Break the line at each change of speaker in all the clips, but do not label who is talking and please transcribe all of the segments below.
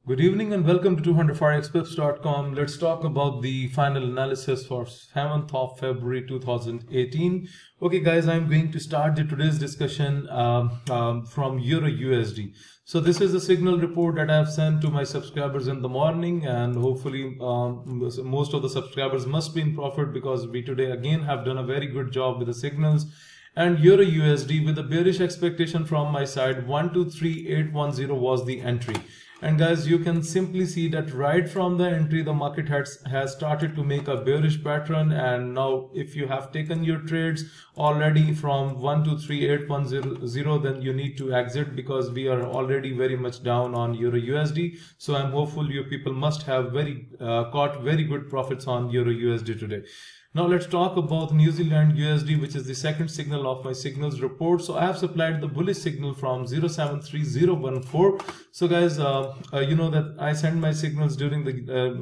Good evening and welcome to 200forexpips.com. Let's talk about the final analysis for 7th of February 2018. Okay guys, I'm going to start today's discussion from EURUSD. So this is a signal report that I have sent to my subscribers in the morning, and hopefully most of the subscribers must be in profit because we today again have done a very good job with the signals. And EURUSD with a bearish expectation from my side, 123810 was the entry. And guys, you can simply see that right from the entry, the market has started to make a bearish pattern. And now if you have taken your trades already from 123810, then you need to exit because we are already very much down on EURUSD. So I'm hopeful you people must have caught very good profits on EURUSD today. Now let's talk about New Zealand USD, which is the second signal of my signals report. So I have supplied the bullish signal from 073014. So guys, you know that I sent my signals during the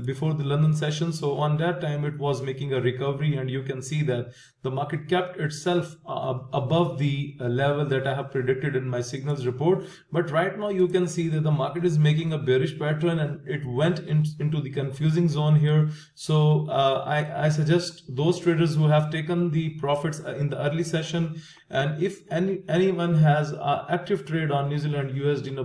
before the London session. So on that time it was making a recovery, and you can see that the market kept itself above the level that I have predicted in my signals report. But right now you can see that the market is making a bearish pattern and it went into the confusing zone here. So I suggest those traders who have taken the profits in the early session, and if anyone has active trade on New Zealand USD in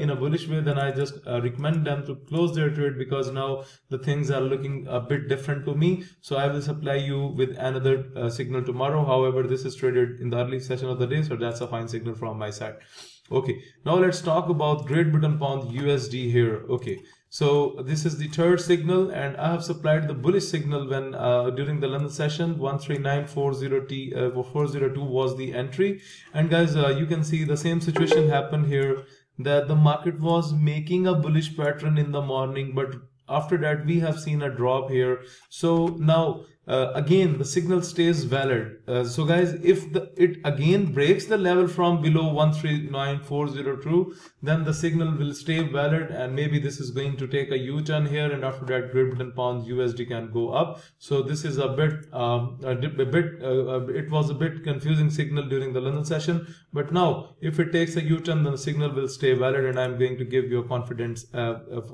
a bullish way, then I just recommend them to close their trade, because now the things are looking a bit different to me. So I will supply you with another signal tomorrow. However, this is traded in the early session of the day, so that's a fine signal from my side. Okay, now let's talk about Great Britain Pound USD here. Okay, so this is the third signal, and I have supplied the bullish signal when during the London session. 139402 was the entry. And guys, you can see the same situation happened here, that the market was making a bullish pattern in the morning, but after that we have seen a drop here. So now again the signal stays valid. So guys, if it again breaks the level from below 139402, then the signal will stay valid, and maybe this is going to take a U-turn here, and after that Great Britain Pound USD can go up. So this is it was a bit confusing signal during the London session, but now if it takes a U-turn, then the signal will stay valid, and I'm going to give you a confidence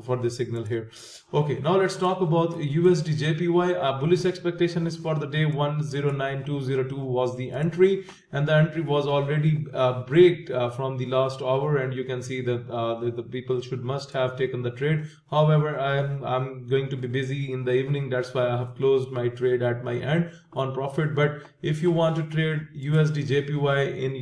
for this signal here. Okay, now let's talk about USDJPY. Bullish expectation is for the day 109202 was the entry, and the entry was already breaked from the last hour, and you can see that the people must have taken the trade. However, I'm going to be busy in the evening, that's why I have closed my trade at my end on profit. But if you want to trade USDJPY in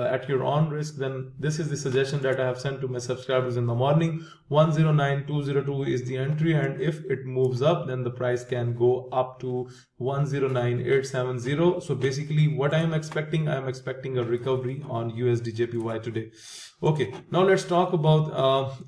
at your own risk, then this is the suggestion that I have sent to my subscribers in the morning. 109202 is the entry, and if it moves up, then the price can go up to 109870. So basically what I am expecting a recovery on USDJPY today. Okay, now let's talk about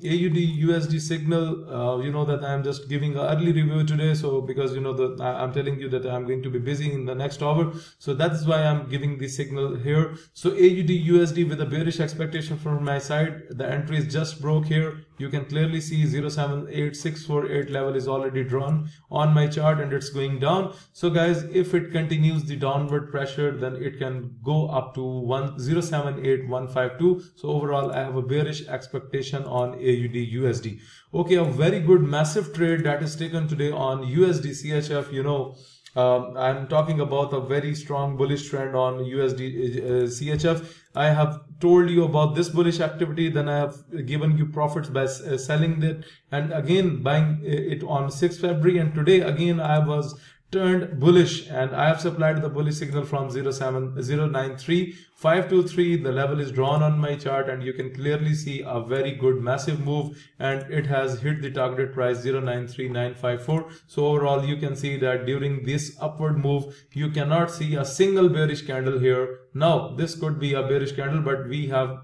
AUDUSD signal. You know that I am just giving an early review today, so because you know that I'm telling you that I'm going to be busy in the next hour, so that's why I'm giving the signal here. So AUDUSD with a bearish expectation from my side, the entry is just broke here. You can clearly see 078648 level is already drawn on my chart, and it's going down. So guys, if it continues the downward pressure, then it can go up to 078152. So overall I have a bearish expectation on AUDUSD. Okay, a very good massive trade that is taken today on USDCHF. You know, I'm talking about a very strong bullish trend on USDCHF. I have told you about this bullish activity, then I have given you profits by selling it, and again buying it on 6th February, and today again I was turned bullish, and I have supplied the bullish signal from 093523. The level is drawn on my chart, and you can clearly see a very good massive move, and it has hit the target price 093954. So overall you can see that during this upward move you cannot see a single bearish candle here. Now this could be a bearish candle, but we have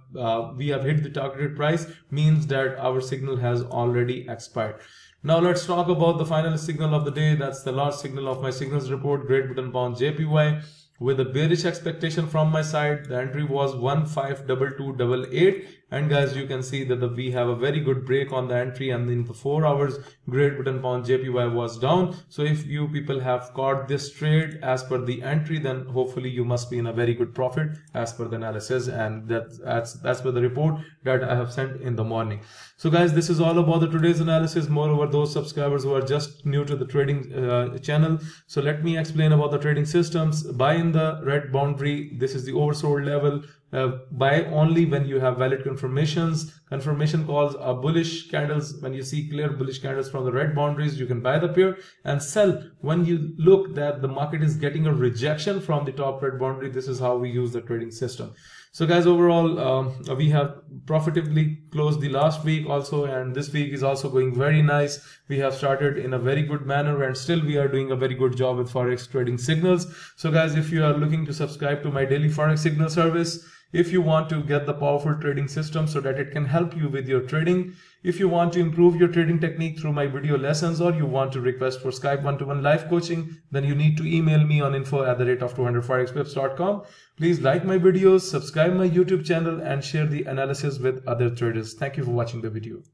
hit the targeted price, means that our signal has already expired. Now let's talk about the final signal of the day. That's the last signal of my signals report, Great Britain Pound JPY. With a bearish expectation from my side, the entry was 152288, And guys, you can see that we have a very good break on the entry, and in the 4 hours Great Britain pound JPY was down. So if you people have caught this trade as per the entry, then hopefully you must be in a very good profit as per the analysis, and that's per the report that I have sent in the morning. So guys, this is all about the today's analysis. Moreover, those subscribers who are just new to the trading channel, so let me explain about the trading systems. Buy in the red boundary. This is the oversold level. Buy only when you have valid confirmations. Confirmation calls are bullish candles. When you see clear bullish candles from the red boundaries, you can buy the pair, and sell when you look that the market is getting a rejection from the top red boundary. This is how we use the trading system. So guys, overall we have profitably closed the last week also, and this week is also going very nice. We have started in a very good manner, and still we are doing a very good job with Forex trading signals. So guys, if you are looking to subscribe to my daily Forex signal service, if you want to get the powerful trading system so that it can help you with your trading, if you want to improve your trading technique through my video lessons, or you want to request for Skype one-to-one live coaching, then you need to email me on info@200forexpips.com. Please like my videos, subscribe my YouTube channel, and share the analysis with other traders. Thank you for watching the video.